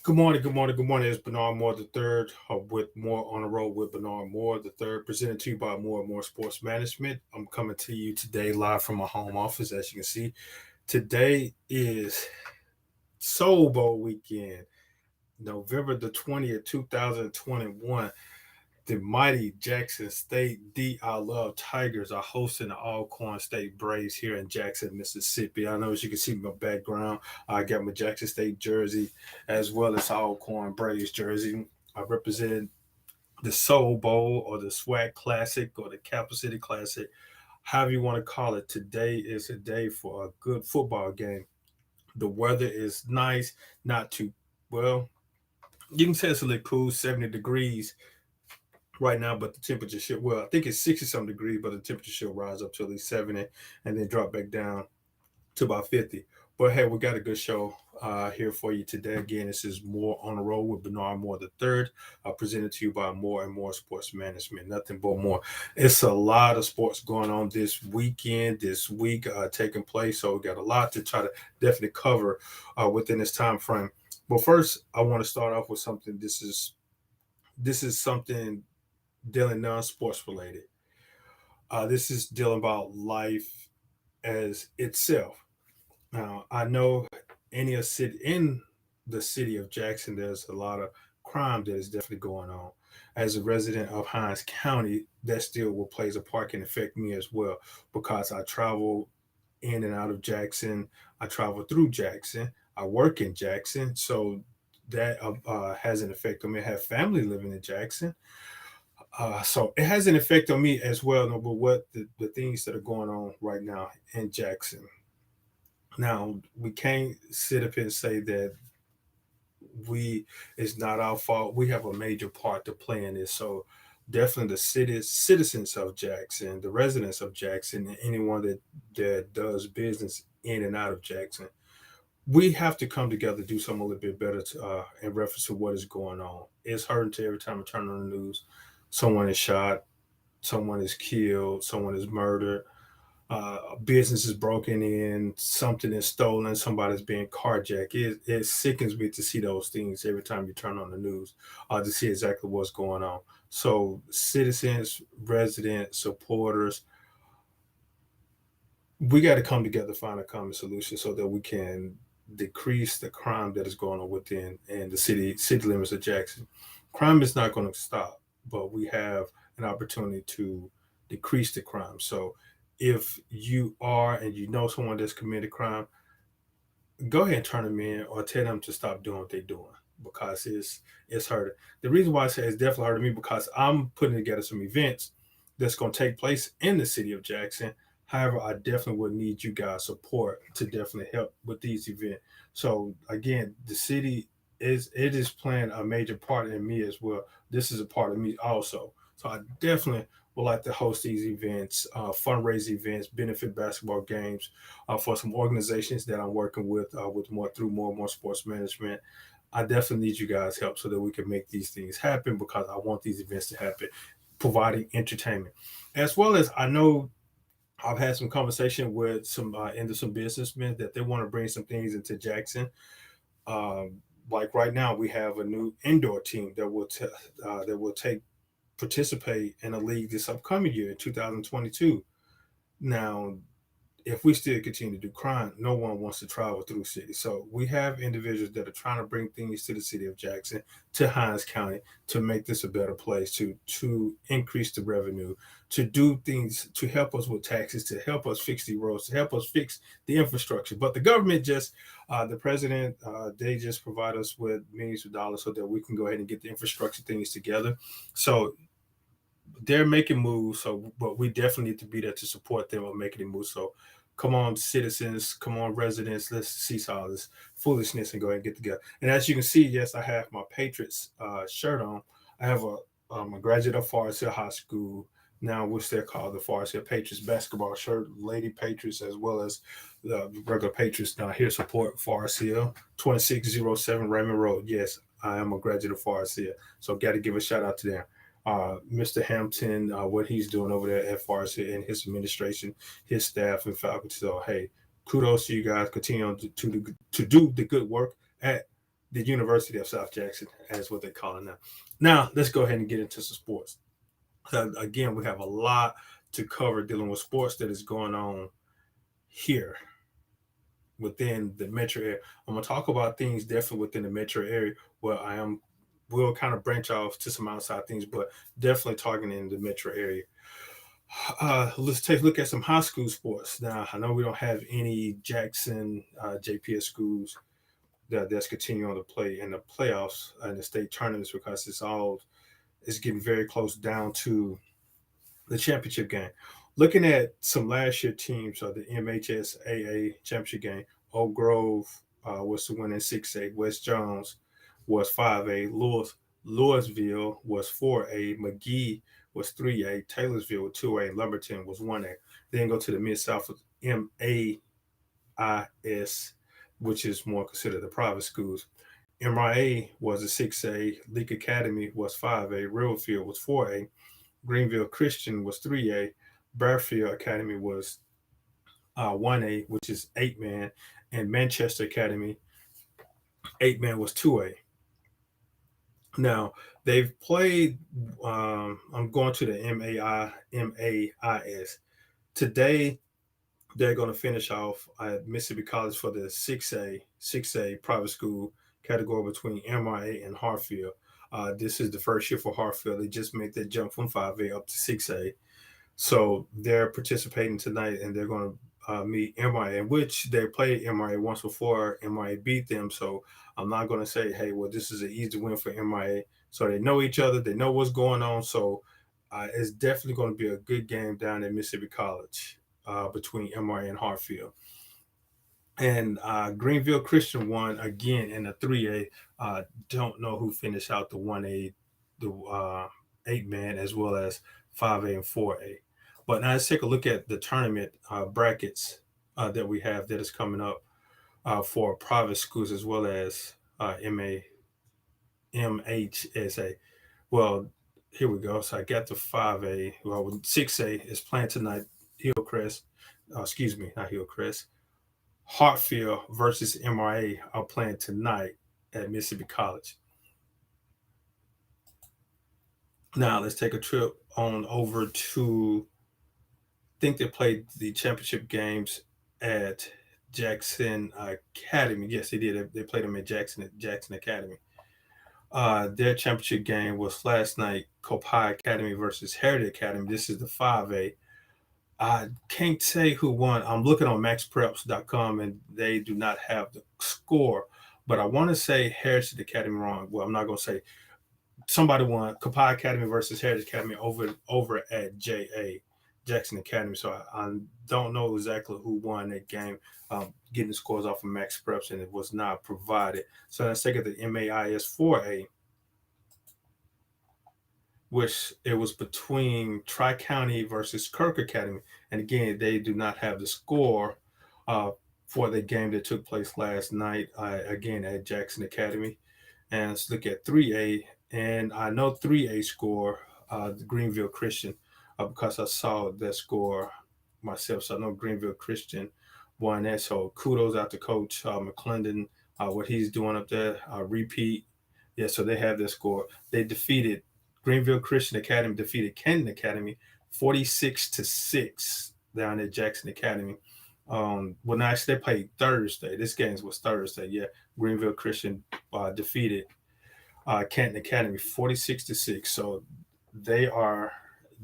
Good morning, good morning, good morning. It's Bernard Moore the third with More on the Road with Bernard Moore the third, presented to you by More and More Sports Management. I'm coming to you today live from my home office. As you can see, today is Soul Bowl weekend, November the 20th, 2021. The mighty Jackson State D I Love Tigers are hosting the Alcorn State Braves here in Jackson, Mississippi. I know as you can see my background, I got my Jackson State jersey as well as Alcorn Braves jersey. I represent the Soul Bowl or the Swag Classic or the Capital City Classic, however you want to call it. Today is a day for a good football game. The weather is nice, not too well. You can say it's a little cool, 70 degrees right now, but the temperature should, well, I think it's 60 some degrees, but the temperature should rise up to at least 70 and then drop back down to about 50. But hey, we got a good show here for you today. Again, this is More on the Road with Bernard Moore the third, presented to you by More and More Sports Management. Nothing but more. It's a lot of sports going on this weekend, this week taking place. So we got a lot to try to definitely cover within this time frame. But first, I want to start off with something. This is something dealing non-sports related. This is dealing about life as itself. Now, I know in the city of Jackson, there's a lot of crime that is definitely going on. As a resident of Hines County, that still will plays a part and affect me as well because I travel in and out of Jackson. I travel through Jackson. I work in Jackson, so that has an effect on me. I have family living in Jackson, so it has an effect on me as well. No, but what the things that are going on right now in Jackson. Now we can't sit up here and say that we it's not our fault. We have a major part to play in this. So definitely the citizens of Jackson, the residents of Jackson, and anyone that does business in and out of Jackson, we have to come together to do something a little bit better in reference to what is going on. It's hurting to every time I turn on the news. Someone is shot, someone is killed, someone is murdered, business is broken in, something is stolen, somebody's being carjacked. It sickens me to see those things every time you turn on the news, to see exactly what's going on. So, citizens, residents, supporters, we got to come together, find a common solution so that we can decrease the crime that is going on within and the city limits of Jackson. Crime is not going to stop, but we have an opportunity to decrease the crime. So if you are and you know someone that's committed crime, go ahead and turn them in or tell them to stop doing what they're doing because it's hurting. The reason why I say it's definitely hurting me because I'm putting together some events that's going to take place in the city of Jackson. However, I definitely would need you guys' support to definitely help with these events. So again, the city is playing a major part in me as well. This is a part of me also. So I definitely would like to host these events, fundraise events, benefit basketball games, for some organizations that I'm working with more through more and more sports management. I definitely need you guys' help so that we can make these things happen because I want these events to happen, providing entertainment, as well as I know I've had some conversation with some into some businessmen that they want to bring some things into Jackson. Like right now, we have a new indoor team that will take participate in a league this upcoming year in 2022. Now, if we still continue to do crime, no one wants to travel through the city. So we have individuals that are trying to bring things to the city of Jackson, to Hines County, to make this a better place, to increase the revenue, to do things to help us with taxes, to help us fix the roads, to help us fix the infrastructure. But the government just, the president, they just provide us with millions of dollars so that we can go ahead and get the infrastructure things together. So they're making moves. So, but we definitely need to be there to support them on making the moves. So, come on, citizens, come on, residents, let's cease all this foolishness and go ahead and get together. And as you can see, yes, I have my Patriots shirt on. I have a graduate of Forest Hill High School. Now, which they're called the Forest Hill Patriots basketball shirt, Lady Patriots, as well as the regular Patriots. Now, here support Forest Hill, 2607 Raymond Road. Yes, I am a graduate of Forest Hill. So, got to give a shout out to them. Mr. Hampton, what he's doing over there at Farsi and his administration, his staff and faculty. So, hey, kudos to you guys. Continue on to do the good work at the University of South Jackson, as what they call it now. Now, let's go ahead and get into some sports. So again, we have a lot to cover dealing with sports that is going on here within the metro area. I'm gonna talk about things definitely within the metro area where I am. We'll kind of branch off to some outside things, but definitely targeting in the metro area. Let's take a look at some high school sports. Now, I know we don't have any Jackson JPS schools that's continuing to play in the playoffs and the state tournaments because it's getting very close down to the championship game. Looking at some last year teams, the MHSAA championship game, Oak Grove was the winning 6A, West Jones was 5A, Louisville was 4A, McGee was 3A, Taylorsville was 2A, Lumberton was 1A. Then go to the Mid South with MAIS, which is more considered the private schools. MRA was a 6A, Leak Academy was 5A, Riverfield was 4A, Greenville Christian was 3A, Bearfield Academy was 1A, which is 8-man, and Manchester Academy 8-man was 2A. Now they've played. I'm going to the MAIS today. They're going to finish off at Mississippi College for the 6A private school category between MRA and Hartfield. This is the first year for Hartfield. They just made that jump from 5A up to 6A. So they're participating tonight, and they're going to meet MRA, which they played MRA once before. MRA beat them, so I'm not going to say, hey, well, this is an easy win for MRA. So they know each other, they know what's going on. So it's definitely going to be a good game down at Mississippi College between MRA and Hartfield. And Greenville Christian won again in the 3A. Don't know who finished out the 1A, the 8-man, as well as 5A and 4A. But now let's take a look at the tournament brackets that we have that is coming up for private schools as well as MHSA. Well, here we go. So I got the 5A. Well, 6A is playing tonight. Hillcrest, excuse me, not Hillcrest. Hartfield versus MRA are playing tonight at Mississippi College. Now let's take a trip on over to. I think they played the championship games at Jackson Academy. Yes, they did. They played them at Jackson Academy. Their championship game was last night. Copiah Academy versus Heritage Academy. This is the 5A. I can't say who won. I'm looking on maxpreps.com and they do not have the score, but I want to say Heritage Academy wrong. Well, I'm not going to say somebody won. Copiah Academy versus Heritage Academy over at Jackson Academy. So I don't know exactly who won that game. Getting the scores off of Max Preps, and it was not provided. So let's take it to MAIS 4A, which it was between Tri-County versus Kirk Academy. And again, they do not have the score for the game that took place last night, again, at Jackson Academy. And let's look at 3A. And I know 3A score, the Greenville Christian, because I saw that score myself. So I know Greenville Christian won that. So kudos out to Coach McClendon, what he's doing up there. Repeat. Yeah, so they have their score. They defeated Greenville Christian Academy, defeated Kenton Academy 46-6 down at Jackson Academy. Well, no, actually, they played Thursday. This game was Thursday. Yeah, Greenville Christian defeated Kenton Academy 46-6. So they are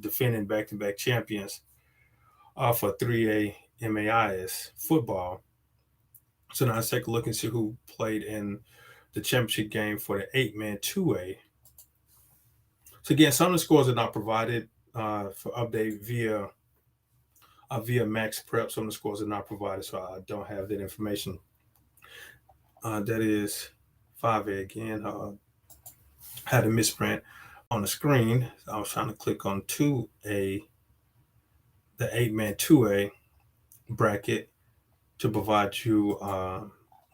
defending back-to-back champions for 3A MAIS football. So now let's take a look and see who played in the championship game for the 8-man 2A. So again, some of the scores are not provided for update via Max Prep. Some of the scores are not provided, so I don't have that information. That is 5A again. Had a misprint on the screen. I was trying to click on 2A, the 8-man 2A bracket to provide you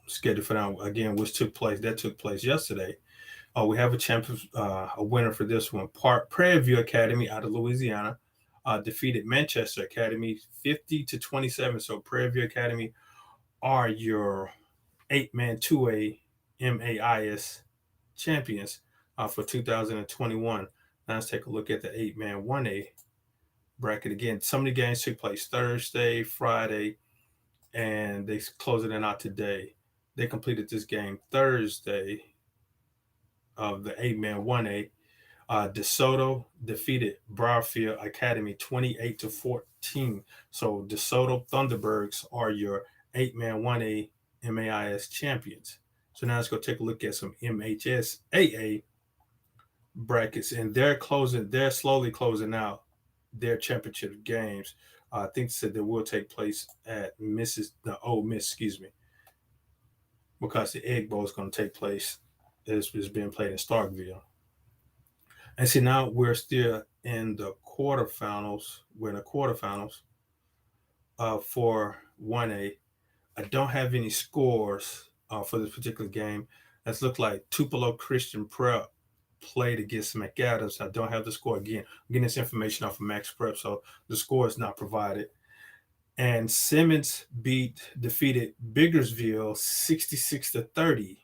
schedule for that again, which took place yesterday. We have a champion, a winner for this one. Prairie View Academy out of Louisiana defeated Manchester Academy 50-27. So Prairie View Academy are your 8-man 2A MAIS champions for 2021. Now let's take a look at the 8-man 1A bracket again. Some of the games took place Thursday, Friday, and they closing it out today. They completed this game Thursday of the 8-man 1A. DeSoto defeated Briarfield Academy 28-14. So DeSoto Thunderbirds are your 8-man 1A MAIS champions. So now let's go take a look at some MHSAA brackets, and they're slowly closing out their championship games. I think said that will take place at Ole Miss, excuse me, because the Egg Bowl is going to take place. It's being played in Starkville. And see, now we're still in the quarterfinals. We're in the quarterfinals for 1A. I don't have any scores for this particular game. Let's look like Tupelo Christian Prep played against McAdams. I don't have the score again. I'm getting this information off of Max Prep, so the score is not provided. And Simmons defeated Biggersville 66-30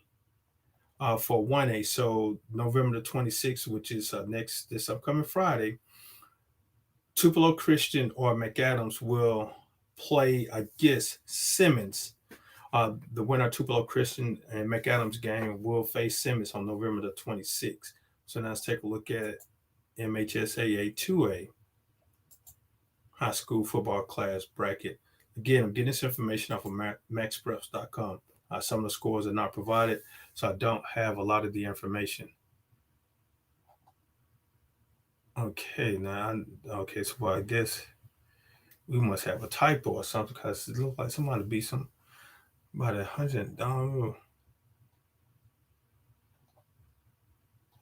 for 1A. So November the 26th, which is this upcoming Friday, Tupelo Christian or McAdams will play against Simmons. The winner Tupelo Christian and McAdams game will face Simmons on November the 26th. So now let's take a look at MHSAA 2A high school football class bracket. Again, I'm getting this information off of maxpreps.com. Some of the scores are not provided, so I don't have a lot of the information. Okay, so I guess we must have a typo or something, because it looks like somebody beat somebody 100.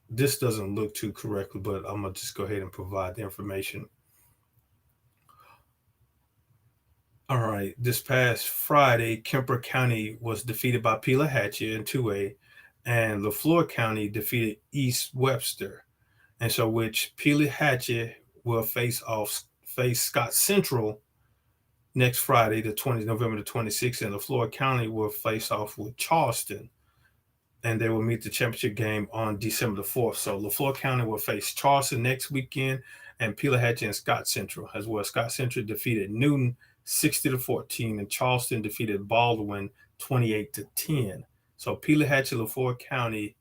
This doesn't look too correctly, but I'm going to just go ahead and provide the information. All right, this past Friday, Kemper County was defeated by Pelahatchie in 2A, and Leflore County defeated East Webster. And so which Pelahatchie will face Scott Central next Friday, November the 26th, and Leflore County will face off with Charleston, and they will meet the championship game on December the 4th. So Leflore County will face Charleston next weekend, and Pelahatchie and Scott Central as well. Scott Central defeated Newton 60-14, and Charleston defeated Baldwin 28-10. So Pelahatchie, Leflore County,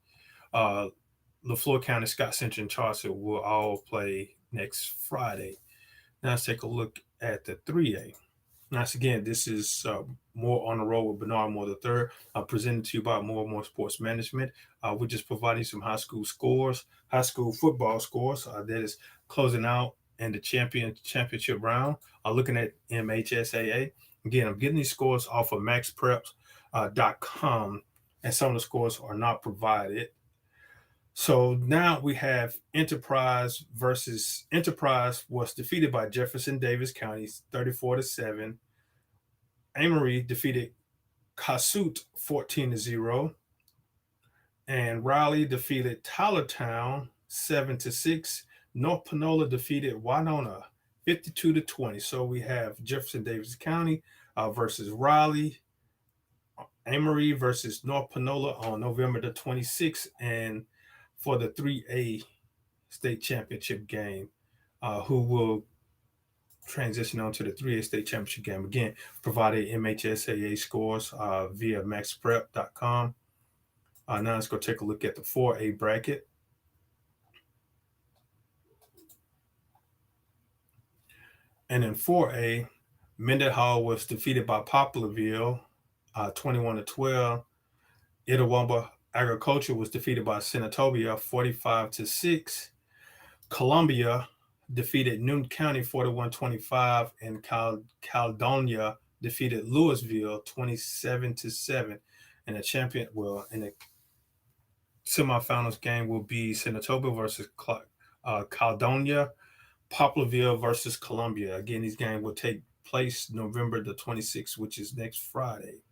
Scott Central, and Charleston will all play next Friday. Now let's take a look at the 3A. Once again, this is More on the Road with Bernard Moore III, presented to you by More Sports Management. We're just providing some high school football scores that is closing out in the championship round. Looking at MHSAA. Again, I'm getting these scores off of maxpreps.com, and some of the scores are not provided. So now we have Enterprise was defeated by Jefferson Davis County 34-7. Amory defeated Kossuth 14-0. And Raleigh defeated Tylertown 7-6. North Panola defeated Winona 52-20. So we have Jefferson Davis County versus Raleigh, Amory versus North Panola on November the 26th, and for the 3A state championship game, who will transition on to the 3A state championship game. Again, provided MHSAA scores via maxprep.com. Now let's go take a look at the 4A bracket. And in 4A, Mendenhall was defeated by Poplarville 21-12. Itawamba Agriculture was defeated by Senatobia 45-6. Columbia defeated Newton County 41-25, and Caledonia defeated Louisville 27-7. And in the semifinals game will be Senatobia versus Caledonia, Poplarville versus Columbia. Again, these games will take place November the 26th, which is next Friday.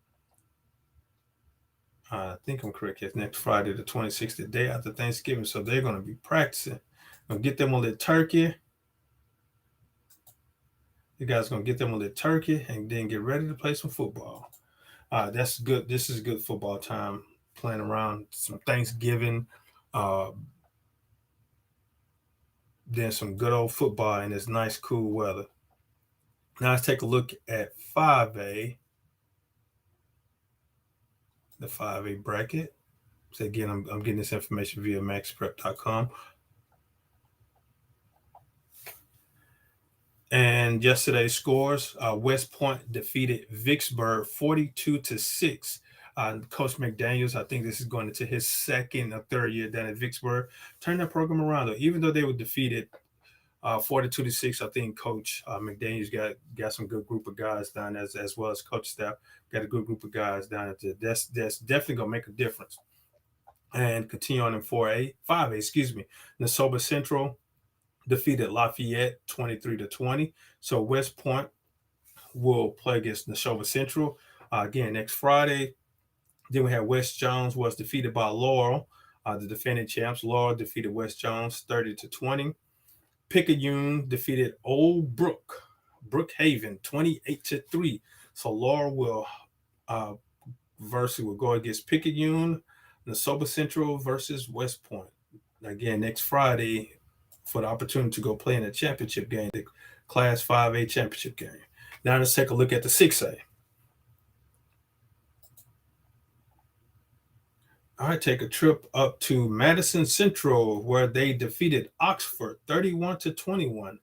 I think I'm correct. It's next Friday, the 26th, the day after Thanksgiving. So they're going to be practicing. I'm going to get them a little turkey. You guys are going to get them a little turkey and then get ready to play some football. That's good. This is good football time playing around some Thanksgiving, uh, then some good old football in this nice, cool weather. Now let's take a look at 5A, the 5A bracket. So again, I'm getting this information via maxprep.com. And yesterday's scores: West Point defeated Vicksburg 42-6. Coach McDaniels, I think this is going into his second or third year down at Vicksburg, turned that program around. Though, even though they were defeated 42-6, I think Coach McDaniels got some good group of guys down as well as coach staff. Got a good group of guys down at there. That's definitely gonna make a difference. And continue on in 5A, excuse me. Neshoba Central defeated Lafayette 23-20. So West Point will play against Neshoba Central again next Friday. Then we have West Jones was defeated by Laurel, the defending champs. Laurel defeated West Jones 30-20. Picayune defeated Old Brookhaven 28-3. So Laurel will will go against Picayune. Neshoba Central versus West Point. Again, next Friday for the opportunity to go play in a championship game, the Class 5A championship game. Now let's take a look at the 6A. All right, take a trip up to Madison Central, where they defeated Oxford 31-21.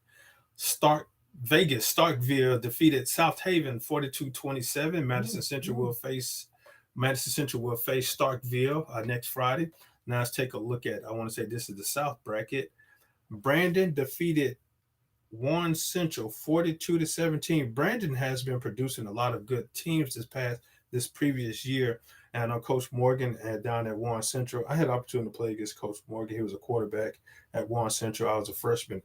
Starkville defeated South Haven 42-27. Madison Central will face Starkville next Friday. Now let's take a look at, I want to say this is the South bracket. Brandon defeated Warren Central 42-17. Brandon has been producing a lot of good teams this previous year. And I know Coach Morgan down at Warren Central. I had the opportunity to play against Coach Morgan. He was a quarterback at Warren Central. I was a freshman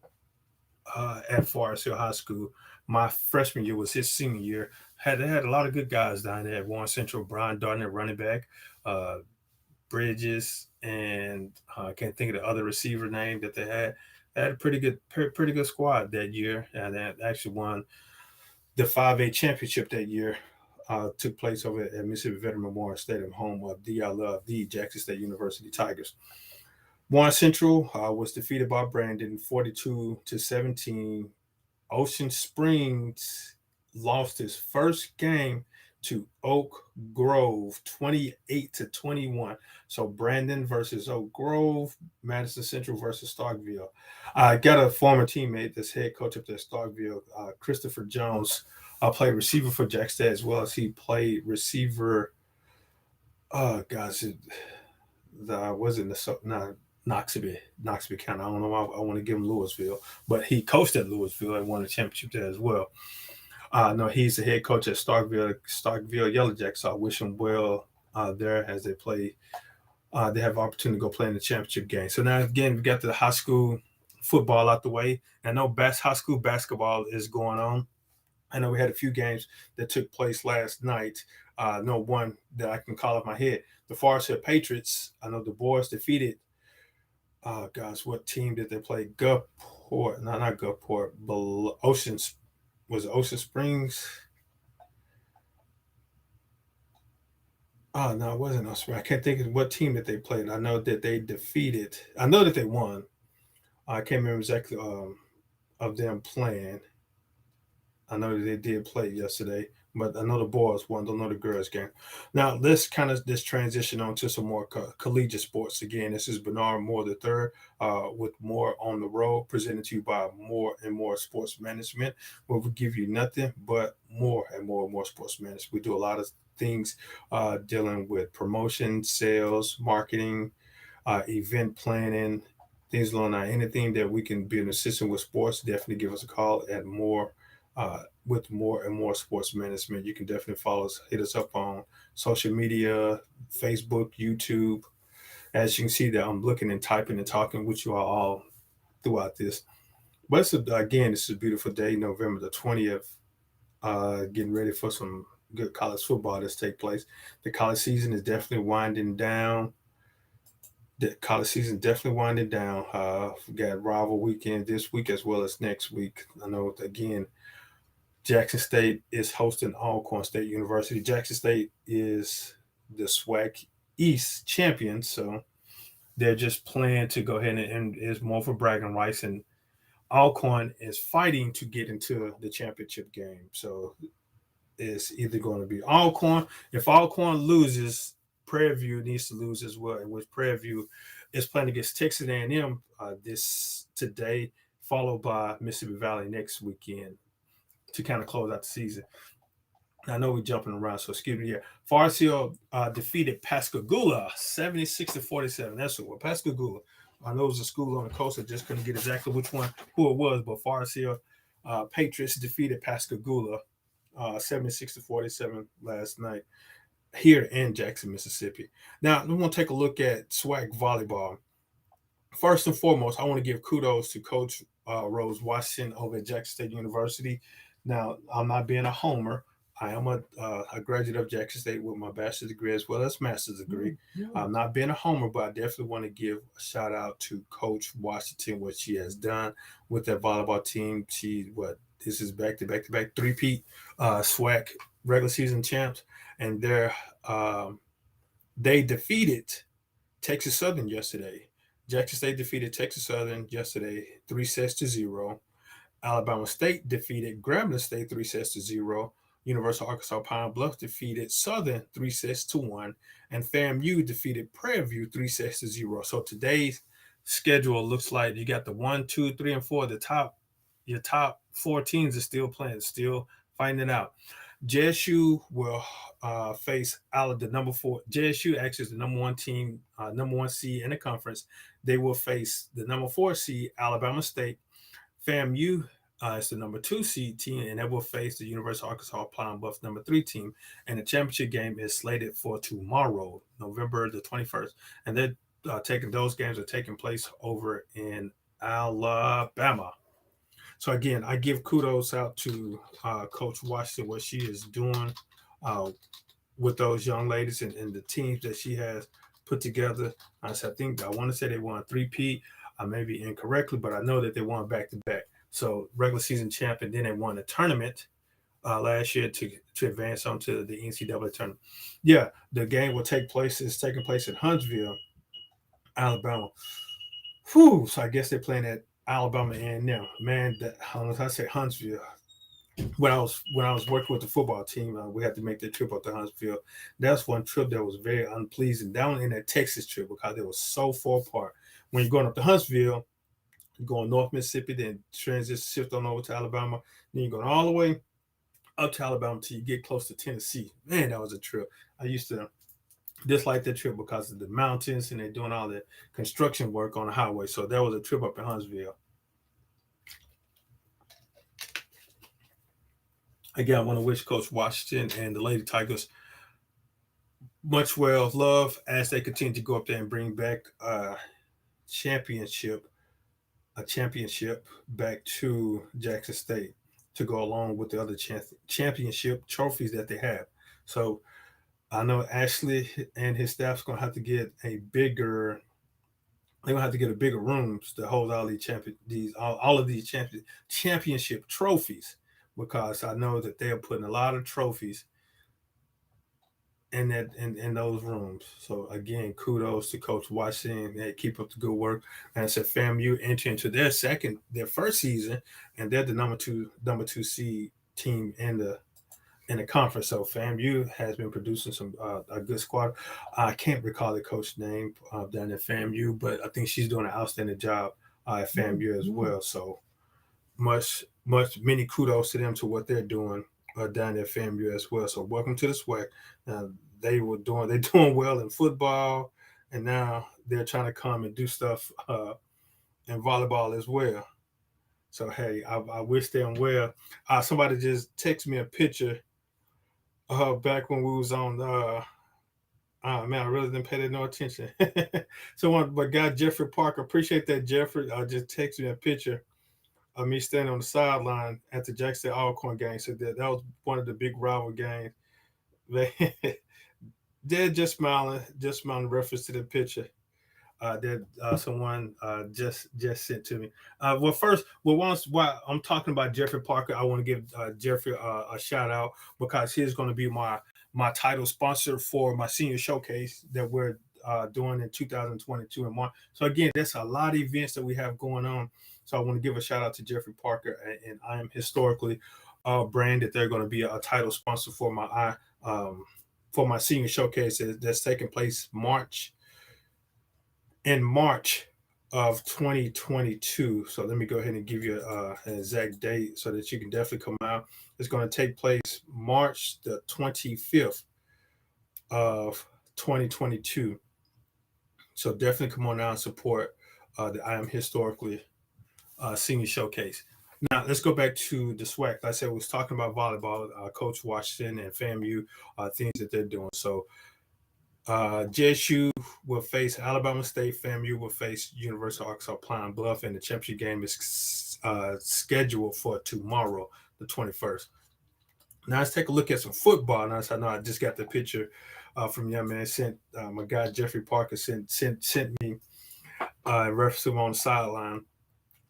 at Forest Hill High School. My freshman year was his senior year. They had a lot of good guys down there at Warren Central. Brian Darden, running back, Bridges, and I can't think of the other receiver name that they had. They had a pretty good squad that year, and they actually won the 5A championship that year. Took place over at Mississippi Veteran Memorial Stadium, home of the Jackson State University Tigers. Warren Central was defeated by Brandon 42-17. Ocean Springs lost his first game to Oak Grove 28-21. So Brandon versus Oak Grove, Madison Central versus Starkville. I got a former teammate that's head coach up there at Starkville, Christopher Jones. Played receiver for Jackson as well as he played receiver. Knoxville County. I don't know why I want to give him Louisville, but he coached at Louisville and won a championship there as well. No, he's the head coach at Starkville Yellow Jackets. So I wish him well there as they play. They have opportunity to go play in the championship game. So now again, we got the high school football out the way. I know high school basketball is going on. I know we had a few games that took place last night. No one that I can call off my head. The Forest Hill Patriots, I know the boys defeated, what team did they play? Gulfport, not Gulfport, but Ocean Springs? Oh, no, it wasn't Ocean Springs. I can't think of what team that they played. I know that they defeated. I know that they won. I can't remember exactly of them playing. I know that they did play yesterday, but I know the boys won. Don't know the girls game. Now let's transition on to some more collegiate sports. Again, this is Bernard Moore III with More on the Road, presented to you by More and More Sports Management, where we give you nothing but more and more sports management. We do a lot of things dealing with promotion, sales, marketing, event planning, things along that. Anything that we can be an assistant with sports, definitely give us a call at More. With More and More Sports Management. You can definitely follow us, hit us up on social media, Facebook, YouTube. As you can see that I'm looking and typing and talking with you all throughout this. But again, this is a beautiful day, November the 20th, getting ready for some good college football that's take place. The college season is definitely winding down. We got rival weekend this week as well as next week. I know, again, Jackson State is hosting Alcorn State University. Jackson State is the SWAC East champions. So they're just playing to go ahead and is more for bragging rights. And Alcorn is fighting to get into the championship game. So it's either going to be Alcorn. If Alcorn loses, Prairie View needs to lose as well. In which Prairie View is playing against Texas A&M this today, followed by Mississippi Valley next weekend to kind of close out the season. I know we're jumping around, so excuse me here. Forest Hill defeated Pascagoula 76-47. That's what Pascagoula. I know it was a school on the coast. I just couldn't get exactly who it was, but Forest Hill Patriots defeated Pascagoula 76-47 last night here in Jackson, Mississippi. Now, we want to take a look at SWAC volleyball. First and foremost, I want to give kudos to Coach Rose Washington over at Jackson State University. Now, I'm not being a homer. I am a graduate of Jackson State with my bachelor's degree as well as master's degree. I'm not being a homer, but I definitely want to give a shout out to Coach Washington, what she has done with that volleyball team. This is back to back three-peat SWAC regular season champs, and they defeated Texas Southern yesterday. Jackson State defeated Texas Southern yesterday 3-0. Alabama State defeated Grambling State 3-0. University of Arkansas Pine Bluff defeated Southern 3-1, and FAMU defeated Prairie View 3-0. So today's schedule looks like you got the 1, 2, 3, and 4. Your top 4 teams are still playing, still fighting it out. JSU will face the number 4. JSU actually is the number 1 team, number 1 seed in the conference. They will face the number 4 seed, Alabama State. FAMU is the number 2 seed team, and they will face the University of Arkansas Pine Bluff number 3 team. And the championship game is slated for tomorrow, November the 21st. And those games are taking place over in Alabama. So again, I give kudos out to Coach Washington, what she is doing with those young ladies and the teams that she has put together. I want to say they won 3-peat. I may be incorrectly, but I know that they won back-to-back. So regular season champ, and then they won a tournament last year to advance on to the NCAA tournament. Yeah, the game will take place. It's taking place in Huntsville, Alabama. So I guess they're playing at Alabama A&M. Man, I say Huntsville. When I was working with the football team, we had to make the trip up to Huntsville. That's one trip that was very unpleasing down in that Texas trip because it was so far apart. When you're going up to Huntsville, you're going North Mississippi, then shift on over to Alabama. Then you're going all the way up to Alabama till you get close to Tennessee. Man, that was a trip. I used to dislike that trip because of the mountains and they're doing all the construction work on the highway. So that was a trip up in Huntsville. Again, I want to wish Coach Washington and the Lady Tigers much love as they continue to go up there and bring back a championship back to Jackson State to go along with the other championship trophies that they have. So I know Ashley and his staff's going to have to get a bigger rooms to hold all these championship trophies, because I know that they are putting a lot of trophies in those rooms. So again, kudos to Coach Washington. They keep up the good work. And I said FAMU enter into their first season, and they're the number two seed team in the conference. So FAMU has been producing a good squad. I can't recall the coach's name down at FAMU, but I think she's doing an outstanding job at FAMU as well. So many kudos to them to what they're doing down at FAMU as well. So welcome to the SWAC. They're doing well in football, and now they're trying to come and do stuff in volleyball as well. So hey, I wish them well. Somebody just texted me a picture back when we was on man, I really didn't pay that no attention. But guy Jeffrey Parker, appreciate that, Jeffrey. Just texted me a picture of me standing on the sideline at the Jackson State Alcorn game. So that was one of the big rival games. They're just smiling reference to the picture that someone just sent to me. While I'm talking about Jeffrey Parker, I want to give Jeffrey a shout out because he's going to be my my title sponsor for my senior showcase that we're doing in 2022 in March. So again, that's a lot of events that we have going on. So I want to give a shout out to Jeffrey Parker and I Am Historically brand that they're going to be a title sponsor for my senior showcase that's taking place in March of 2022. So let me go ahead and give you an exact date so that you can definitely come out. It's going to take place March the 25th of 2022. So definitely come on out and support the I Am Historically Senior Showcase. Now let's go back to the SWAC. Like I said, we was talking about volleyball. Coach Washington and FAMU, things that they're doing. So JSU will face Alabama State. FAMU will face University of Arkansas Pine Bluff, and the championship game is scheduled for tomorrow, the 21st. Now let's take a look at some football. Now I know I just got the picture from young man sent my guy Jeffrey Parker sent me reference him on the sideline.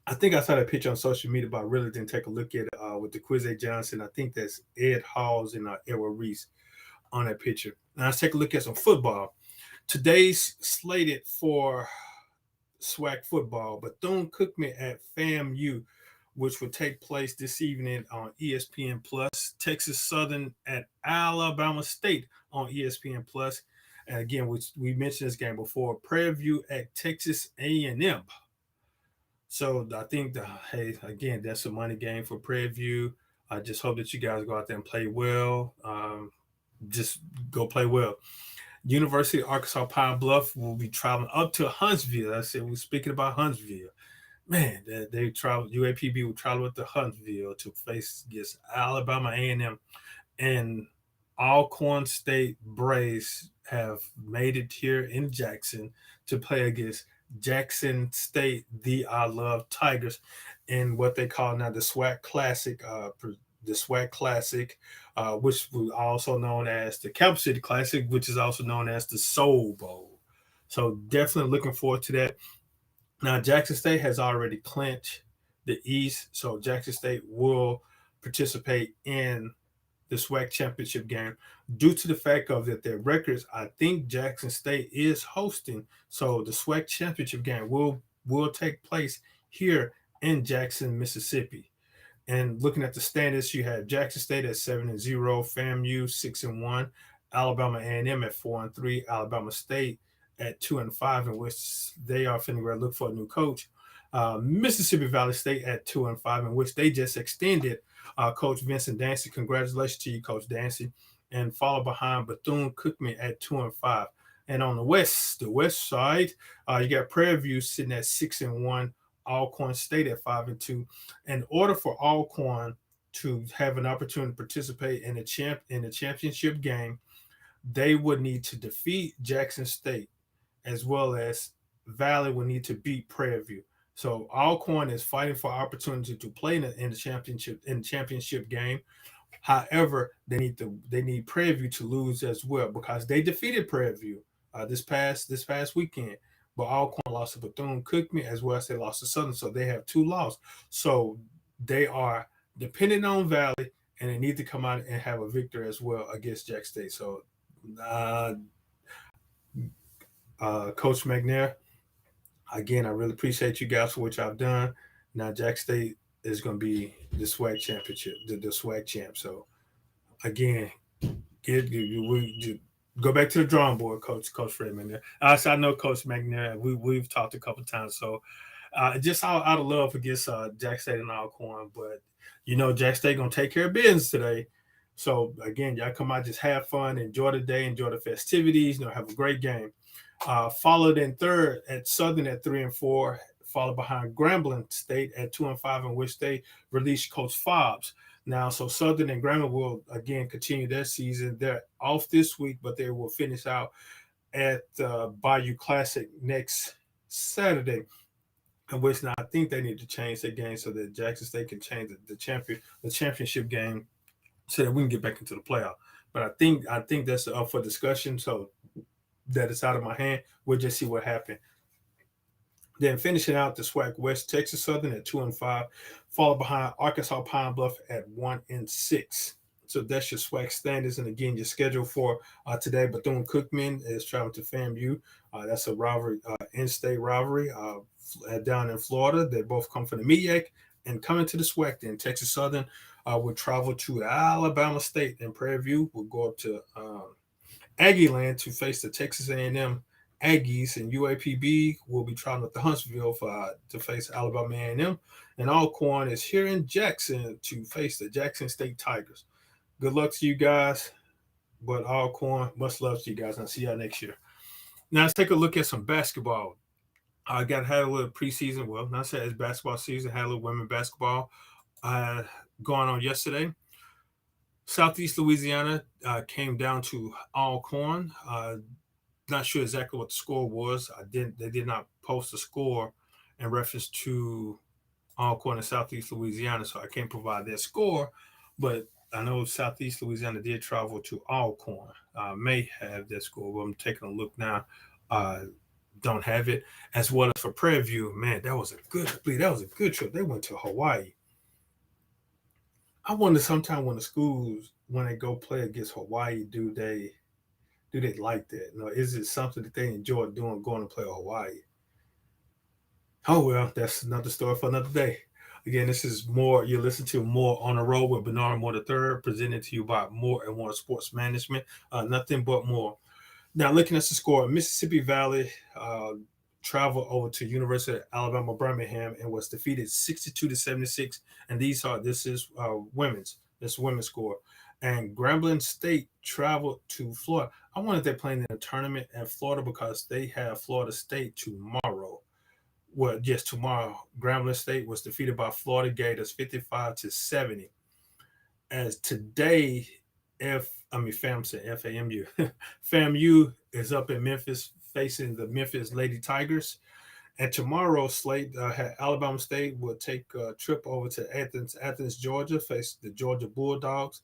I think I saw that picture on social media, but I really didn't take a look at it with the Quizzy Johnson. I think that's Ed Halls and Edward Reese on that picture. Now let's take a look at some football. Today's slated for SWAC football, Bethune-Cookman at FAMU, which will take place this evening on ESPN Plus. Texas Southern at Alabama State on ESPN Plus. And again, we mentioned this game before. Prairie View at Texas A&M. So I think hey, again, that's a money game for Prairie View. I just hope that you guys go out there and play well. Just go play well. University of Arkansas Pine Bluff will be traveling up to Huntsville. I said we're speaking about Huntsville. Man, they travel. UAPB will travel up to Huntsville to face against Alabama A&M, and Alcorn State Braves have made it here in Jackson to play against Jackson State, the I Love Tigers, in what they call now the SWAC Classic. The SWAC Classic, which was also known as the Cap City Classic, which is also known as the Soul Bowl. So definitely looking forward to that. Now, Jackson State has already clinched the East, so Jackson State will participate in the SWAC championship game due to the fact of that their records. I think Jackson State is hosting, so the SWAC championship game will take place here in Jackson, Mississippi. And looking at the standings, you have Jackson State at 7-0, FAMU 6-1, Alabama A&M at 4-3, Alabama State at 2-5, in which they are finna go look for a new coach. Mississippi Valley State at 2-5, in which they just extended Coach Vincent Dancy. Congratulations to you, Coach Dancy. And followed behind Bethune-Cookman at 2-5. And on the west side, you got Prairie View sitting at 6-1. Alcorn State at 5-2. In order for Alcorn to have an opportunity to participate in the championship game, they would need to defeat Jackson State, as well as Valley would need to beat Prairie View. So Alcorn is fighting for opportunity to play in the championship game. However, they need Prairie View to lose as well, because they defeated Prairie View this past weekend. But Alcorn lost to Bethune-Cookman, as well as they lost to Southern, so they have 2 losses. So they are dependent on Valley, and they need to come out and have a victory as well against Jack State. So, Coach McNair, again, I really appreciate you guys for what y'all done. Now Jack State is going to be the SWAC championship, the SWAC champ. So, again, go back to the drawing board, Coach Fred McNair. I know Coach McNair. We've talked a couple of times. So just out of love against Jack State and Alcorn, but Jack State gonna take care of business today. So again, y'all come out, just have fun, enjoy the day, enjoy the festivities. Have a great game. Followed in third at Southern at 3-4, followed behind Grambling State at 2-5, in which they released Coach Fobbs. Now, so Southern and Grambling will again continue their season. They're off this week, but they will finish out at Bayou Classic next Saturday. In which now I think they need to change their game so that Jackson State can change the championship game so that we can get back into the playoff. But I think that's up for discussion. So that is out of my hand. We'll just see what happens. Then finishing out the SWAC West, Texas Southern at 2-5, followed behind Arkansas Pine Bluff at 1-6. So that's your SWAC standards. And again, your schedule for today, Bethune-Cookman is traveling to FAMU. That's a rivalry, in-state rivalry down in Florida. They both come from the MEAC and coming to the SWAC. Then Texas Southern will travel to Alabama State in Prairie View. We'll go up to Aggie Land to face the Texas A&M Aggies, and UAPB will be traveling to Huntsville to face Alabama A&M. And Alcorn is here in Jackson to face the Jackson State Tigers. Good luck to you guys, but Alcorn, much love to you guys, and I'll see y'all next year. Now let's take a look at some basketball. I had a little preseason. Well, not say it's basketball season. Had a little women basketball going on yesterday. Southeast Louisiana came down to Alcorn. Not sure exactly what the score was. They did not post a score in reference to Alcorn and Southeast Louisiana, so I can't provide that score. But I know Southeast Louisiana did travel to Alcorn. May have that score, but I'm taking a look now. Don't have it. As well as for Prairie View, man, that was a good trip. They went to Hawaii. I wonder sometime when the schools, when they go play against Hawaii, do they like that? You know, is it something that they enjoy doing, going to play Hawaii? Oh well, that's another story for another day. Again, this is more. You listen to More on the Road with Bernard Moore III, presented to you by More and More Sports Management. Nothing but more. Now, looking at the score, Mississippi Valley traveled over to University of Alabama Birmingham and was defeated 62-76. And this is women's. This women's score. And Grambling State traveled to Florida. I wonder if they're playing in a tournament at Florida because they have Florida State tomorrow. Well, yes, tomorrow. Grambling State was defeated by Florida Gators 55-70. As today, FAMU. FAMU is up in Memphis facing the Memphis Lady Tigers. And tomorrow, slate Alabama State will take a trip over to Athens, Georgia, face the Georgia Bulldogs.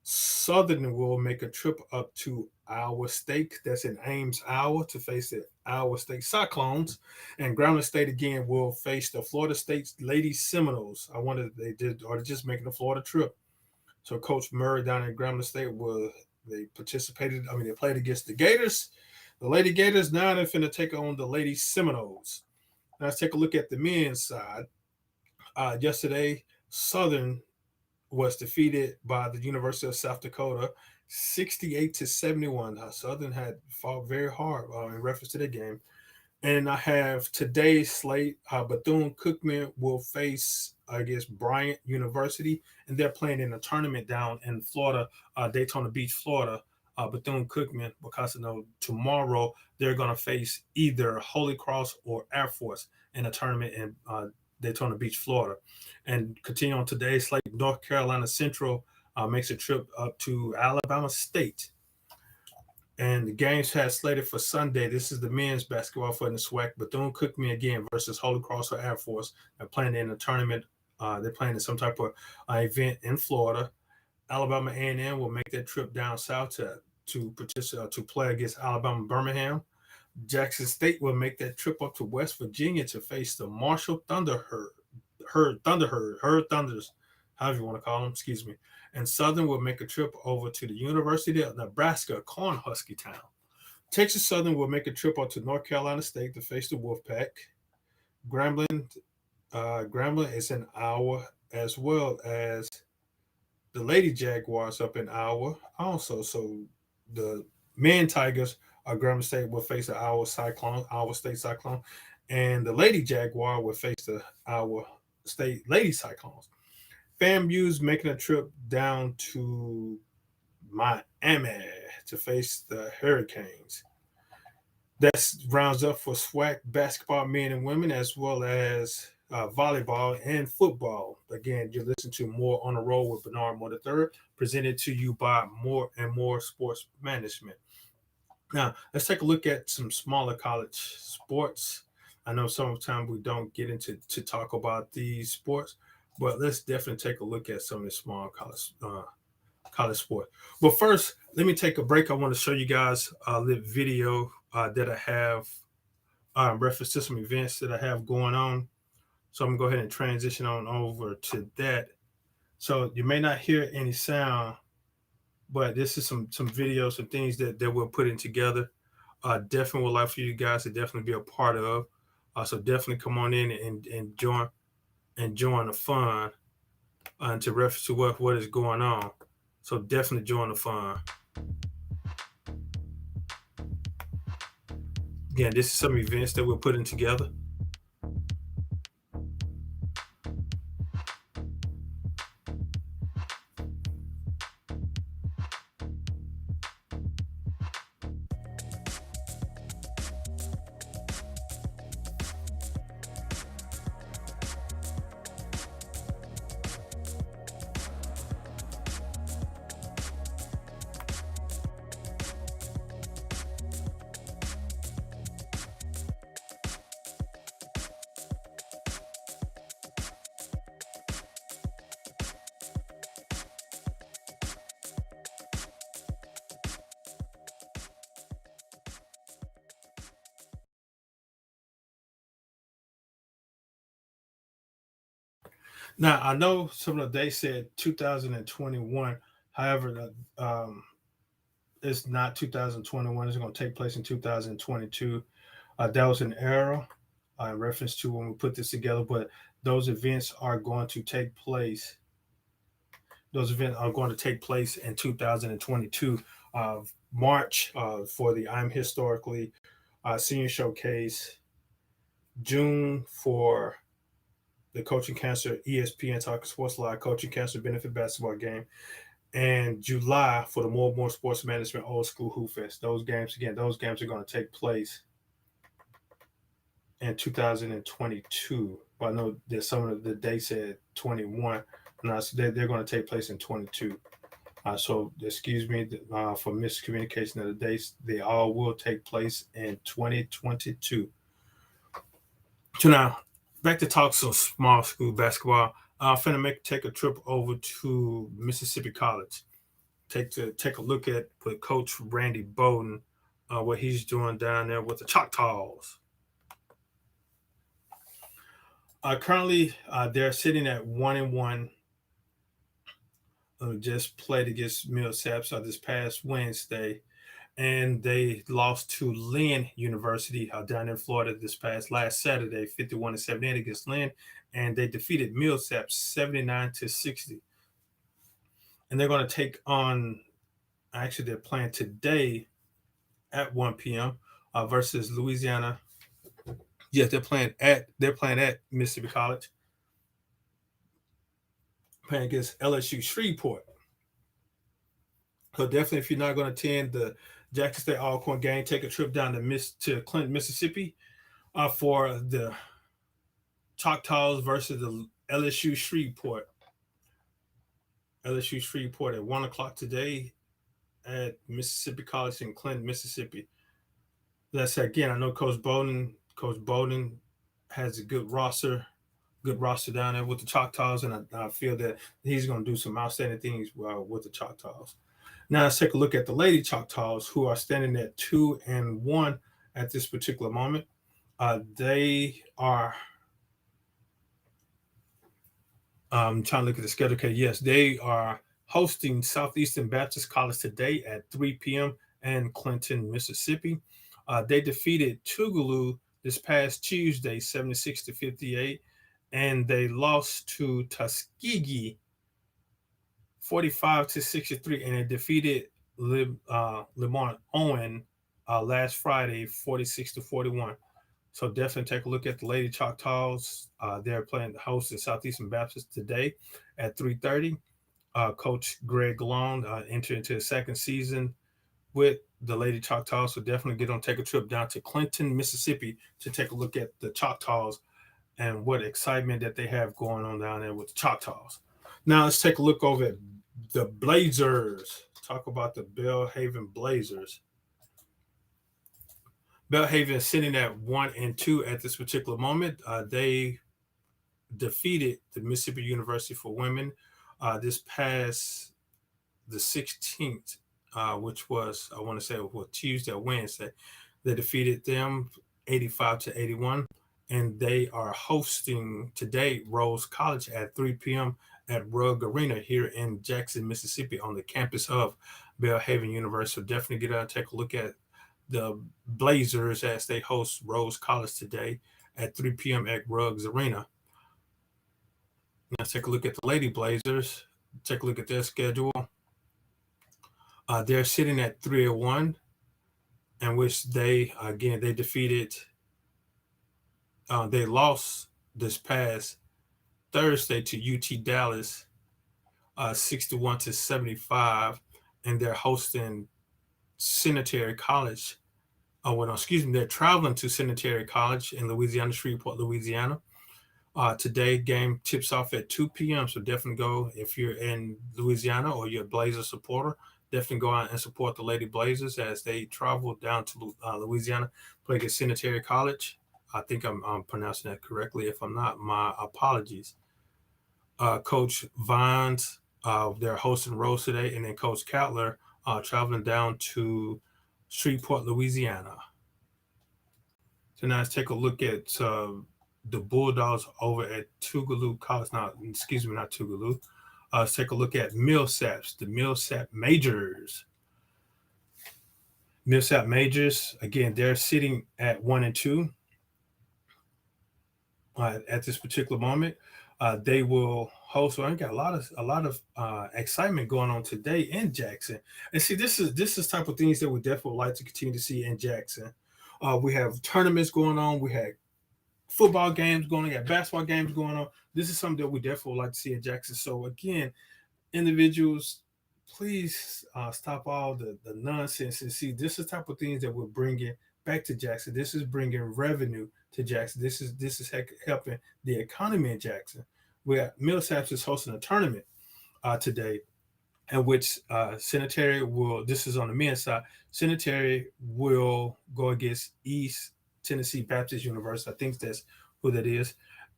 Southern will make a trip up to Iowa State, that's in Ames, Iowa, to face the Iowa State Cyclones. And Grambling State again will face the Florida State Lady Seminoles. I wonder if they just making a Florida trip. So Coach Murray down at Grambling State they played against the Gators, the Lady Gators. Now they're finna take on the Lady Seminoles. Now let's take a look at the men's side. Yesterday, Southern was defeated by the University of South Dakota 68-71. Southern had fought very hard in reference to the game. And I have today's slate. Bethune-Cookman will face against Bryant University, and they're playing in a tournament down in Florida, Daytona Beach, Florida. Bethune-Cookman, because tomorrow they're going to face either Holy Cross or Air Force in a tournament in Daytona Beach, Florida. And continue on today's slate. North Carolina Central makes a trip up to Alabama State. And the games had slated for Sunday. This is the men's basketball for the SWAC. Bethune-Cookman again versus Holy Cross or Air Force. They're playing in a tournament. They're playing in some type of event in Florida. Alabama A&M will make that trip down south to play against Alabama Birmingham. Jackson State will make that trip up to West Virginia to face the Marshall Thunders, however you want to call them, excuse me. And Southern will make a trip over to the University of Nebraska, Cornhusker Town. Texas Southern will make a trip up to North Carolina State to face the Wolfpack. Grambling is in Iowa, as well as the Lady Jaguars up in Iowa also. So the men Tigers, Grambling State will face the Iowa State Cyclone, and the Lady Jaguar will face the Iowa State Lady Cyclones. FAMU's making a trip down to Miami to face the Hurricanes. That rounds up for SWAC basketball, men and women, as well as volleyball and football. Again, you're listening to More on the Road with Bernard Moore III, presented to you by More and More Sports Management. Now, let's take a look at some smaller college sports. I know sometimes we don't get into talk about these sports, but let's definitely take a look at some of the small college sports. But first, let me take a break. I want to show you guys a little video that I have reference to some events that I have going on. So I'm going to go ahead and transition on over to that. So you may not hear any sound but this is some videos, some things that we're putting together. Definitely would like for you guys to definitely be a part of. So definitely come on in and join the fun to reference to what is going on. So definitely join the fun. Again, this is some events that we're putting together. Now I know some of the dates said 2021. However, it's not 2021. It's going to take place in 2022. That was an error in reference to when we put this together, but those events are going to take place. Those events are going to take place in 2022, March for the I'm Historically Senior Showcase, June for the Coaching Cancer ESPN Talking Sports Live Coaching Cancer Benefit Basketball Game, and July for the More and More Sports Management Old School Hoop Fest. Those games are going to take place in 2022. But I know that some of the dates said 21. No, so they're going to take place in 22. So excuse me for miscommunication of the dates. They all will take place in 2022. So now, back to talk some small school basketball. I'm finna take a trip over to Mississippi College. Take a look at with Coach Randy Bowden, what he's doing down there with the Choctaws. Currently, they're sitting at 1-1. Just played against Millsaps this past Wednesday, and they lost to Lynn University down in Florida last Saturday, 51-78 against Lynn, and they defeated Millsaps 79-60. And they're going to take on. Actually, they're playing today at 1 p.m. Versus Louisiana. Yes, they're playing at Mississippi College, playing against LSU Shreveport. So definitely, if you're not going to attend the Jackson State Alcorn game, take a trip down to Clinton, Mississippi, for the Choctaws versus the LSU Shreveport. LSU Shreveport at 1 o'clock today at Mississippi College in Clinton, Mississippi. That's again. I know Coach Bowden. Coach Bowden has a good roster down there with the Choctaws, and I feel that he's going to do some outstanding things with the Choctaws. Now let's take a look at the Lady Choctaws, who are standing at 2-1 at this particular moment. They are. I'm trying to look at the schedule. Okay, yes, they are hosting Southeastern Baptist College today at 3 p.m. in Clinton, Mississippi. They defeated Tougaloo this past Tuesday, 76-58, and they lost to Tuskegee 45-63, and they defeated Lamont Owen last Friday 46-41. So definitely take a look at the Lady Choctaws. They're playing the host in Southeastern Baptist today at 3:30. Coach Greg Long entered into his second season with the Lady Choctaws. So definitely take a trip down to Clinton, Mississippi to take a look at the Choctaws and what excitement that they have going on down there with the Choctaws. Now let's take a look over at the Blazers. Talk about the Belhaven Blazers. Belhaven is sitting at 1-2 at this particular moment. They defeated the Mississippi University for Women this past the 16th, which was, I want to say, Tuesday or Wednesday. They defeated them 85-81, and they are hosting today Rose College at 3 p.m. at Rugg Arena here in Jackson, Mississippi, on the campus of Belhaven University. So definitely get out and take a look at the Blazers as they host Rose College today at 3 p.m. at Ruggs Arena. Let's take a look at the Lady Blazers. Take a look at their schedule. They're sitting at 3-1, in which they defeated. They lost this past Thursday to UT Dallas, 61-75, and they're hosting Sanitary College. They're traveling to Sanitary College in Louisiana, Shreveport, Louisiana. Today, game tips off at 2 p.m. So definitely go if you're in Louisiana or you're a Blazer supporter. Definitely go out and support the Lady Blazers as they travel down to Louisiana, play against Sanitary College. I think I'm pronouncing that correctly. If I'm not, my apologies. Coach Vines, they're hosting Rose today, and then Coach Cattler traveling down to Shreveport, Louisiana. So now let's take a look at the Bulldogs over at Tougaloo College. Not Tougaloo. Let's take a look at Millsaps, the Millsap Majors. Millsap Majors, again, they're sitting at 1-2 at this particular moment. They will host. I got a lot of excitement going on today in Jackson. And see, this is type of things that we definitely like to continue to see in Jackson. We have tournaments going on. We had football games going on. We got basketball games going on. This is something that we definitely like to see in Jackson. So again, individuals, please stop all the nonsense and see this is the type of things that we're bringing back to Jackson. This is bringing revenue to Jackson. This is helping the economy in Jackson. Millsaps is hosting a tournament today, in which Sanitary will. This is on the men's side. Sanitary will go against East Tennessee Baptist University. I think that's who that is,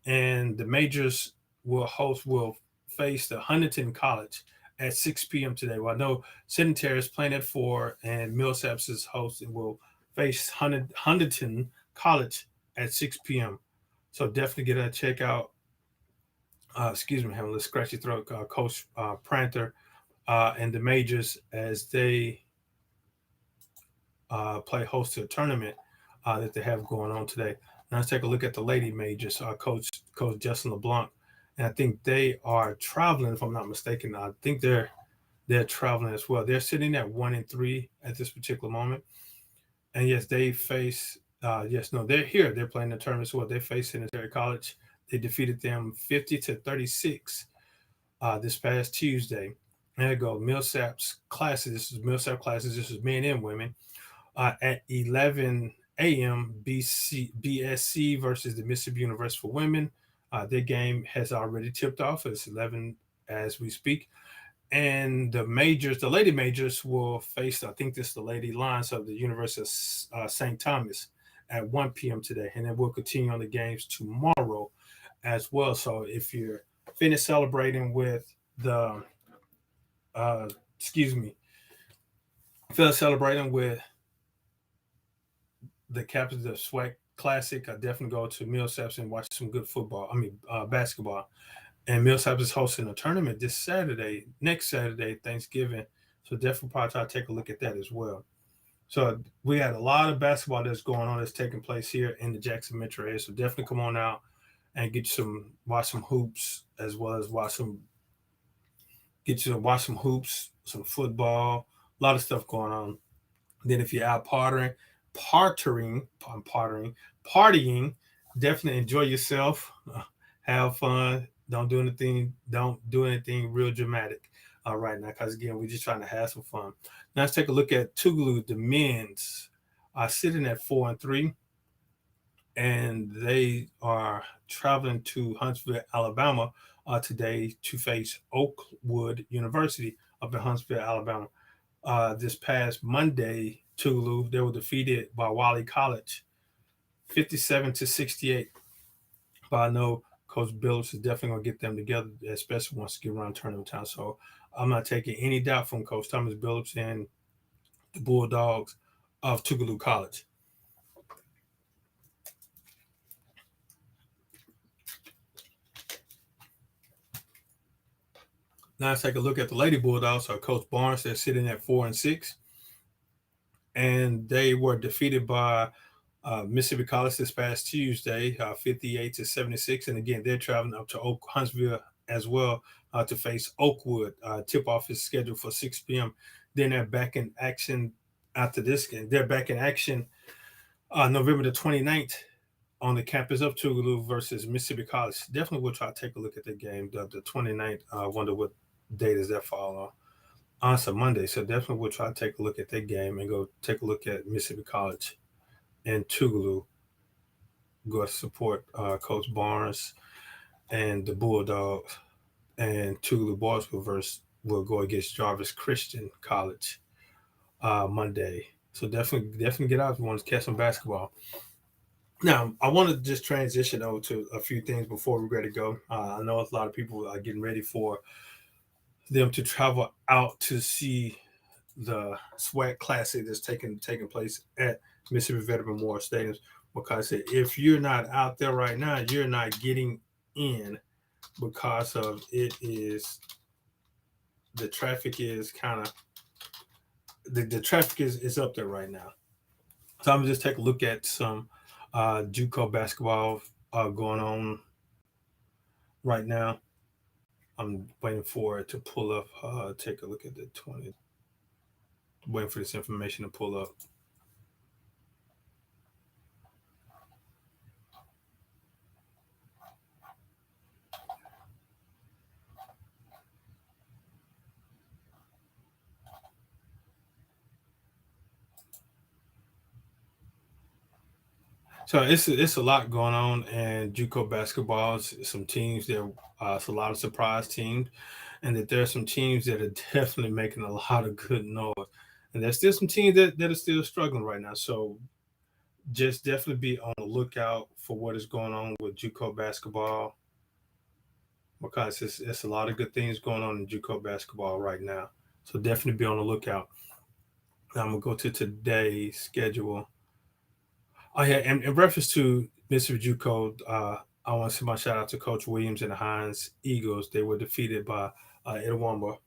and the majors will face the Huntington College at 6 p.m. today. Well, I know Sanitary is playing at 4, and Millsaps is hosting will face Huntington College at 6 p.m. So definitely get a check out. Having a little scratchy throat. Coach Pranter and the majors as they play host to a tournament that they have going on today. Now let's take a look at the lady majors. Coach Justin LeBlanc, and I think they are traveling. If I'm not mistaken, I think they're traveling as well. They're sitting at 1-3 at this particular moment. And yes, they face. They're here. They're playing the tournament as well. They face Sanitary College. They defeated them 50-36 this past Tuesday. There you go. Millsaps classes. This is Millsap classes. This is men and women. At 11 a.m., BSC versus the Mississippi University for women. Their game has already tipped off. It's 11 as we speak. And the lady majors will face, I think this is the Lady Lions of the University of St. Thomas at 1 p.m. today. And then we'll continue on the games tomorrow as well. So if you're finished celebrating with the, celebrating with the Captains of SWAC Classic, I definitely go to Millsaps and watch some good basketball. And Millsaps is hosting a tournament next Saturday, Thanksgiving. So definitely probably try to take a look at that as well. So we had a lot of basketball that's going on that's taking place here in the Jackson metro area. So definitely come on out and watch some hoops, as well as watch some hoops, some football, a lot of stuff going on. Then if you're out partying, definitely enjoy yourself, have fun. Don't do anything real dramatic right now, because again, we're just trying to have some fun. Now let's take a look at Tougaloo. The men's are sitting at 4-3, and they are traveling to Huntsville, Alabama today to face Oakwood University up in Huntsville, Alabama. This past Monday, Tougaloo, they were defeated by Wally College 57-68. But I know Coach Billups is definitely going to get them together, especially once they get around tournament time. So I'm not taking any doubt from Coach Thomas Billups and the Bulldogs of Tougaloo College. Now let's take a look at the Lady Bulldogs. Coach Barnes, they're sitting at 4-6, and they were defeated by Mississippi College this past Tuesday, 58-76. And again, they're traveling up to Huntsville as well to face Oakwood. Tip-off is scheduled for 6 p.m. Then they're back in action after this game. They're back in action November the 29th on the campus of Tougaloo versus Mississippi College. Definitely we'll try to take a look at the game. The 29th, I wonder what day does that fall on. It's a Monday, so definitely we'll try to take a look at that game and go take a look at Mississippi College and Tougaloo. Go to support Coach Barnes and the Bulldogs. And Tougaloo Boys will go against Jarvis Christian College Monday. So definitely get out if you want to catch some basketball. Now, I want to just transition over to a few things before we're ready to go. I know a lot of people are getting ready for them to travel out to see the SWAC Classic that's taking place at Mississippi Veteran Memorial Stadium. Because if you're not out there right now, you're not getting in because of it is the traffic is kind of the traffic is up there right now. So I'm gonna just take a look at some JUCO basketball going on right now. I'm waiting for it to pull up. Take a look at the 20. Waiting for this information to pull up. So it's a lot going on, and JUCO basketball. Some teams there, it's a lot of surprise teams, and that there are some teams that are definitely making a lot of good noise, and there's still some teams that are still struggling right now. So just definitely be on the lookout for what is going on with JUCO basketball, because it's a lot of good things going on in JUCO basketball right now. So definitely be on the lookout. Now I'm gonna go to today's schedule. Oh yeah, and in reference to Mississippi JUCO, I want to send my shout out to Coach Williams and the Hines Eagles. They were defeated by Itawamba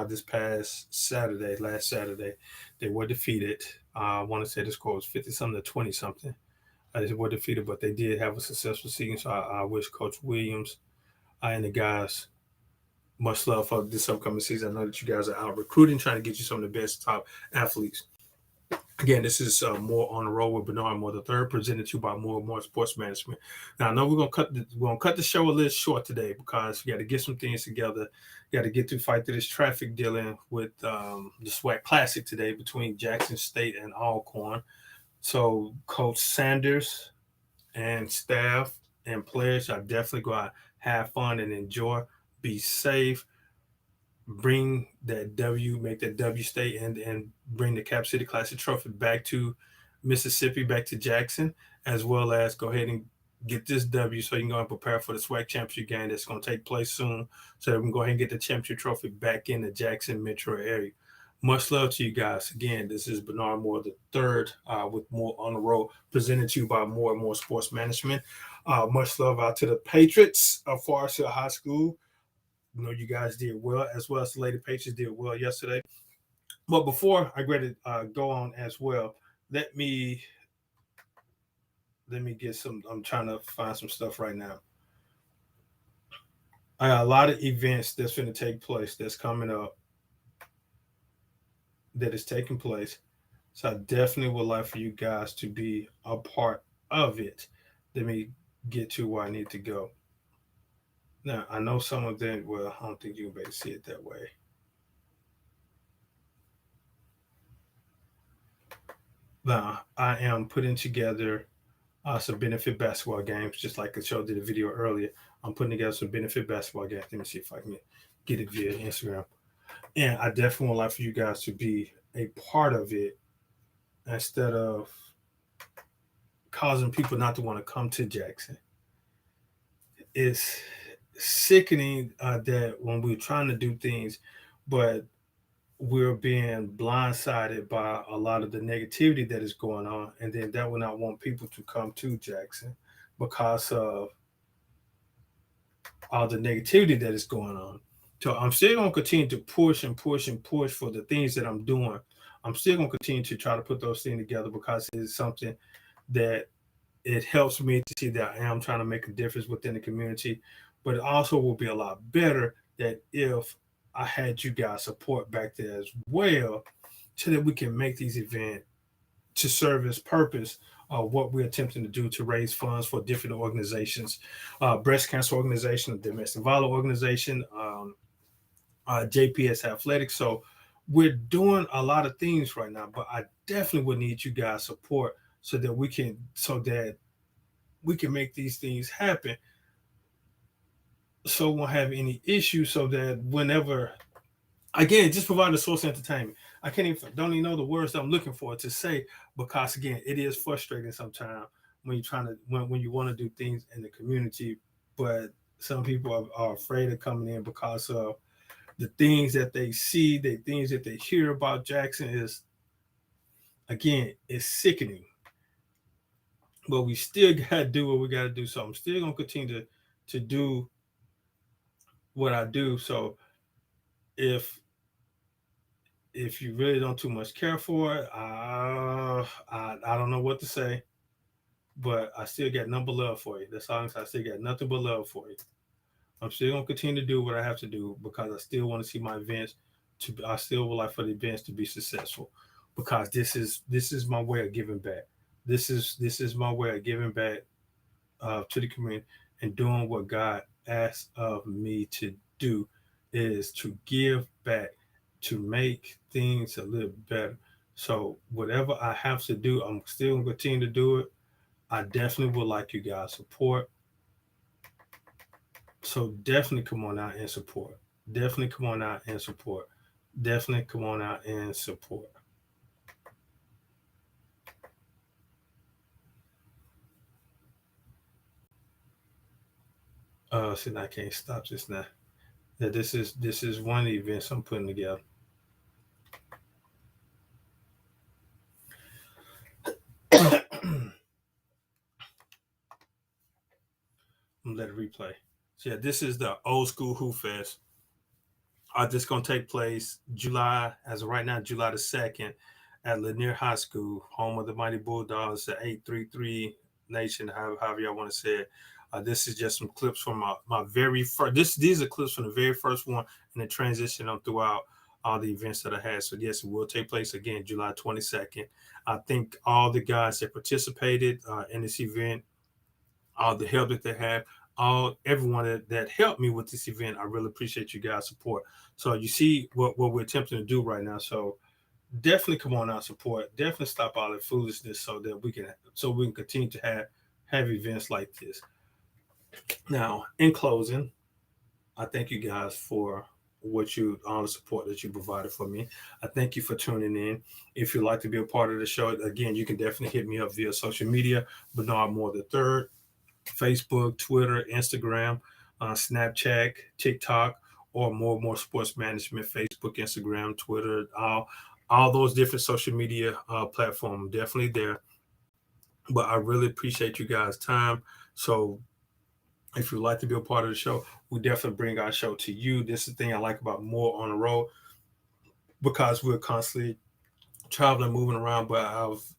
this past Saturday, last Saturday. They were defeated. I want to say the score was 50 something to 20 something. They were defeated, but they did have a successful season. So I wish Coach Williams and the guys much love for this upcoming season. I know that you guys are out recruiting, trying to get you some of the best top athletes. Again, this is more on the road with Bernard Moore III, presented to you by More Sports Management. Now, I know we're gonna cut the show a little short today because we got to get some things together. Got to get to fight through this traffic dealing with the SWAC Classic today between Jackson State and Alcorn. So, Coach Sanders and staff and players are definitely going to have fun and enjoy. Be safe. Bring that W, make that W state, and bring the Cap City Classic trophy back to Mississippi, back to Jackson, as well as go ahead and get this W so you can go and prepare for the SWAC championship game that's going to take place soon. So that we can go ahead and get the championship trophy back in the Jackson metro area. Much love to you guys. Again, this is Bernard Moore III with More on the Road, presented to you by More Sports Management. Much love out to the Patriots of Forest Hill High School. You guys did well, as well as the Lady Patriots did well yesterday. But before I go on as well, let me get some. I'm trying to find some stuff right now. I got a lot of events that's going to take place. That's coming up. That is taking place. So I definitely would like for you guys to be a part of it. Let me get to where I need to go. Now I know some of them. Well, I don't think you'll be able to see it that way. Now I am putting together some benefit basketball games, just like I showed you the video earlier. I'm putting together some benefit basketball games. Let me see if I can get it via Instagram. And I definitely would like for you guys to be a part of it instead of causing people not to want to come to Jackson. It's sickening that when we're trying to do things, but we're being blindsided by a lot of the negativity that is going on, and then that will not want people to come to Jackson because of all the negativity that is going on. So I'm still gonna continue to push and push and push for the things that I'm doing. I'm still gonna continue to try to put those things together because it is something that it helps me to see that I am trying to make a difference within the community. But it also will be a lot better that if I had you guys support back there as well, so that we can make these events to serve its purpose of what we're attempting to do to raise funds for different organizations, breast cancer organization, domestic violence organization, JPS Athletics. So we're doing a lot of things right now, but I definitely would need you guys support so that we can make these things happen. So we won't have any issues. So that whenever, again, just providing a source of entertainment. I don't even know the words that I'm looking for to say, because again, it is frustrating sometimes when you're trying to when you want to do things in the community, but some people are afraid of coming in because of the things that they see, the things that they hear about Jackson is, again, it's sickening. But we still gotta do what we gotta do. So I'm still gonna continue to do what I do. So if you really don't too much care for it, I don't know what to say, but I still got number love for you. That's all I'm saying. I still got nothing but love for you. I'm still gonna continue to do what I have to do because I still want to see my events I still would like for the events to be successful, because this is my way of giving back. This is my way of giving back to the community and doing what God asks of me to do, is to give back, to make things a little better. So whatever I have to do, I'm still gonna continue to do it. I definitely would like you guys support. So definitely come on out and support. Definitely come on out and support. Definitely come on out and support. See, I can't stop this now. Yeah, this is one of the events I'm putting together. I'm gonna let it replay. So yeah, this is the Old School Hoop Fest. This gonna take place July, as of right now, July the 2nd, at Lanier High School, home of the Mighty Bulldogs, the 833 Nation, however y'all want to say it. This is just some clips from my very first. These are clips from the very first one, and the transition on throughout all the events that I had. So yes, it will take place again July 22nd. I think all the guys that participated in this event, all the help that they had, everyone that helped me with this event, I really appreciate you guys' support. So you see what we're attempting to do right now. So definitely come on out, support. Definitely stop all the foolishness so we can continue to have events like this. Now, in closing, I thank you guys for all the support that you provided for me. I thank you for tuning in. If you'd like to be a part of the show, again, you can definitely hit me up via social media, Bernard Moore the Third, Facebook, Twitter, Instagram, Snapchat, TikTok, or more sports management, Facebook, Instagram, Twitter, all those different social media platforms, definitely there. But I really appreciate you guys' time. So if you'd like to be a part of the show, we definitely bring our show to you. This is the thing I like about More on the Road, because we're constantly traveling, moving around. But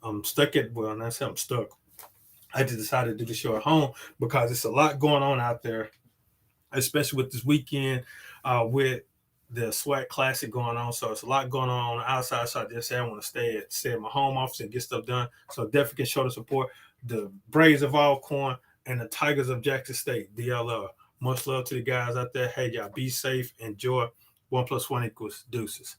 I'm stuck well, not say I'm stuck. I just decided to do the show at home because it's a lot going on out there, especially with this weekend, with the SWAC Classic going on. So it's a lot going on the outside. So I just say I want to stay at my home office and get stuff done. So definitely can show the support. The Braves of Alcorn and the Tigers of Jackson State, DLR. Much love to the guys out there. Hey, y'all, be safe. Enjoy. 1+1 = deuces.